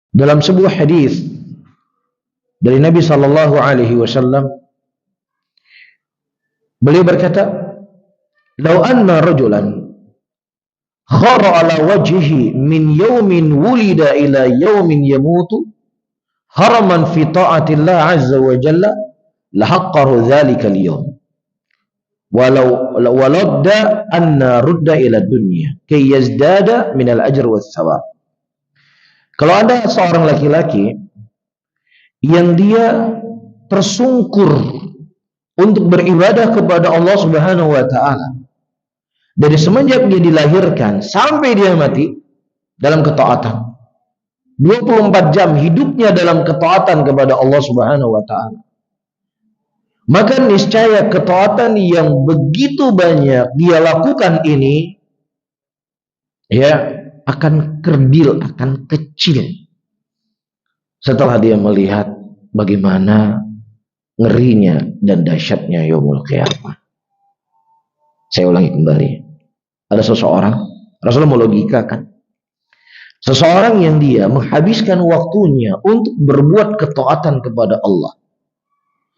Dalam sebuah hadis dari Nabi sallallahu alaihi wasallam, beliau berkata, "Lau anna rajulan khara ala wajhihi min yawmin wulida ila yawmin yamutu haraman fi ta'atillah azza wa jalla lahaqqahu dzalika al-yawm walau waladda anna rudda ila dunya kay yazdada min al-ajr was thawab." Kalau ada seorang laki-laki yang dia tersungkur untuk beribadah kepada Allah Subhanahu wa taala dari semenjak dia dilahirkan sampai dia mati dalam ketaatan, 24 jam hidupnya dalam ketaatan kepada Allah Subhanahu wa taala, maka niscaya ketaatan yang begitu banyak dia lakukan ini akan kerdil, akan kecil setelah dia melihat bagaimana ngerinya dan dahsyatnya yaumul qiyamah. Saya ulangi kembali. Ada seseorang, Rasulullah melogikakan, seseorang yang dia menghabiskan waktunya untuk berbuat ketaatan kepada Allah,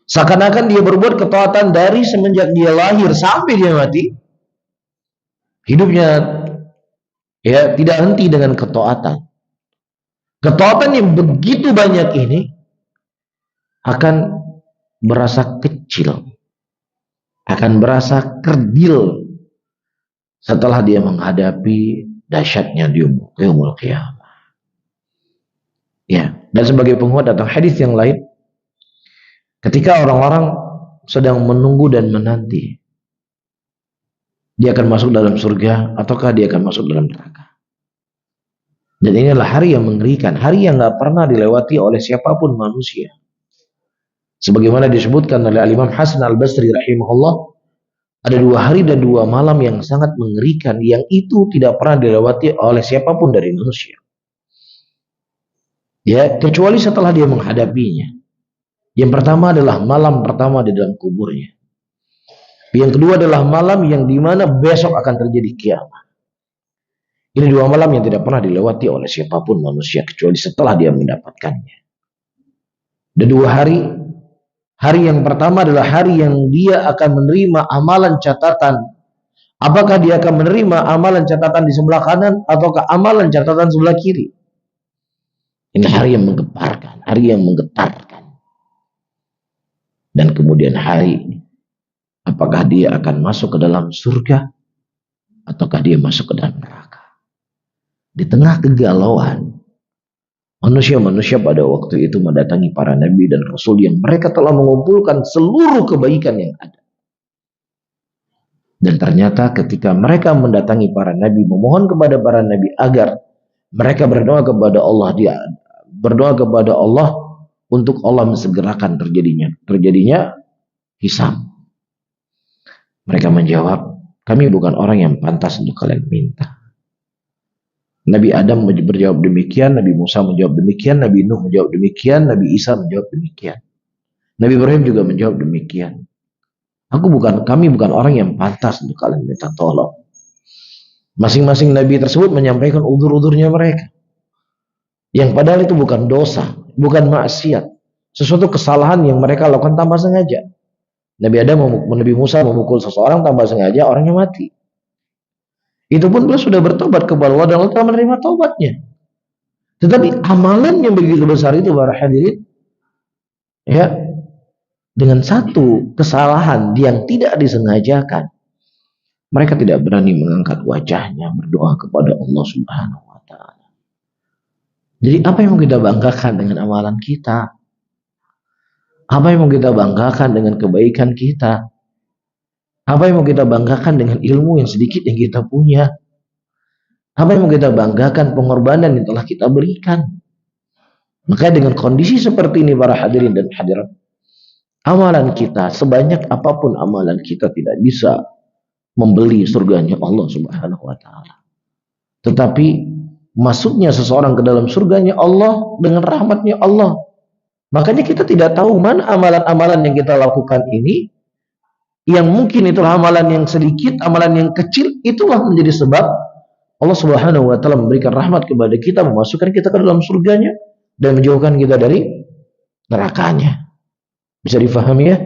seakan-akan dia berbuat ketaatan dari semenjak dia lahir sampai dia mati, hidupnya tidak henti dengan ketaatan. Ketaatan yang begitu banyak ini akan berasa kecil, akan berasa kerdil setelah dia menghadapi dahsyatnya di yaumul qiyamah. Dan sebagai penguat datang hadis yang lain, ketika orang-orang sedang menunggu dan menanti dia akan masuk dalam surga ataukah dia akan masuk dalam neraka. Dan inilah hari yang mengerikan, hari yang gak pernah dilewati oleh siapapun manusia. Sebagaimana disebutkan oleh Al-Imam Hasan Al-Basri rahimahullah, ada 2 hari dan 2 malam yang sangat mengerikan, yang itu tidak pernah dilewati oleh siapapun dari manusia. Kecuali setelah dia menghadapinya. Yang pertama adalah malam pertama di dalam kuburnya. Yang kedua adalah malam yang dimana besok akan terjadi kiamat. Ini 2 malam yang tidak pernah dilewati oleh siapapun manusia kecuali setelah dia mendapatkannya. Dan 2 hari. Hari yang pertama adalah hari yang dia akan menerima amalan catatan. Apakah dia akan menerima amalan catatan di sebelah kanan ataukah amalan catatan sebelah kiri? Ini hari yang menggemparkan, hari yang menggetarkan. Dan kemudian hari, apakah dia akan masuk ke dalam surga ataukah dia masuk ke dalam neraka? Di tengah kegalauan, manusia-manusia pada waktu itu mendatangi para nabi dan rasul yang mereka telah mengumpulkan seluruh kebaikan yang ada. Dan ternyata ketika mereka mendatangi para nabi, memohon kepada para nabi agar mereka berdoa kepada Allah untuk Allah mensegerakan terjadinya hisab. Mereka menjawab, kami bukan orang yang pantas untuk kalian minta. Nabi Adam menjawab demikian, Nabi Musa menjawab demikian, Nabi Nuh menjawab demikian, Nabi Isa menjawab demikian. Nabi Ibrahim juga menjawab demikian. Kami bukan orang yang pantas untuk kalian minta tolong. Masing-masing nabi tersebut menyampaikan udzur-udzurnya mereka. Yang padahal itu bukan dosa, bukan maksiat. Sesuatu kesalahan yang mereka lakukan tanpa sengaja. Nabi Musa memukul seseorang tanpa sengaja, orangnya mati. Itu pun beliau sudah bertobat kepada Allah dan Allah telah menerima taubatnya. Tetapi amalan yang begitu besar itu para hadirin, dengan satu kesalahan yang tidak disengajakan, mereka tidak berani mengangkat wajahnya berdoa kepada Allah Subhanahu wa taala. Jadi apa yang mau kita banggakan dengan amalan kita? Apa yang mau kita banggakan dengan kebaikan kita? Apa yang mau kita banggakan dengan ilmu yang sedikit yang kita punya? Apa yang mau kita banggakan pengorbanan yang telah kita berikan? Maka dengan kondisi seperti ini para hadirin dan hadirat, amalan kita, sebanyak apapun amalan kita tidak bisa membeli surganya Allah Subhanahu wa taala. Tetapi masuknya seseorang ke dalam surganya Allah dengan rahmatnya Allah. Makanya kita tidak tahu mana amalan-amalan yang kita lakukan ini, yang mungkin itulah amalan yang sedikit, amalan yang kecil, itulah menjadi sebab Allah Subhanahu wa taala memberikan rahmat kepada kita, memasukkan kita ke dalam surganya, dan menjauhkan kita dari nerakanya. Bisa difahami ya?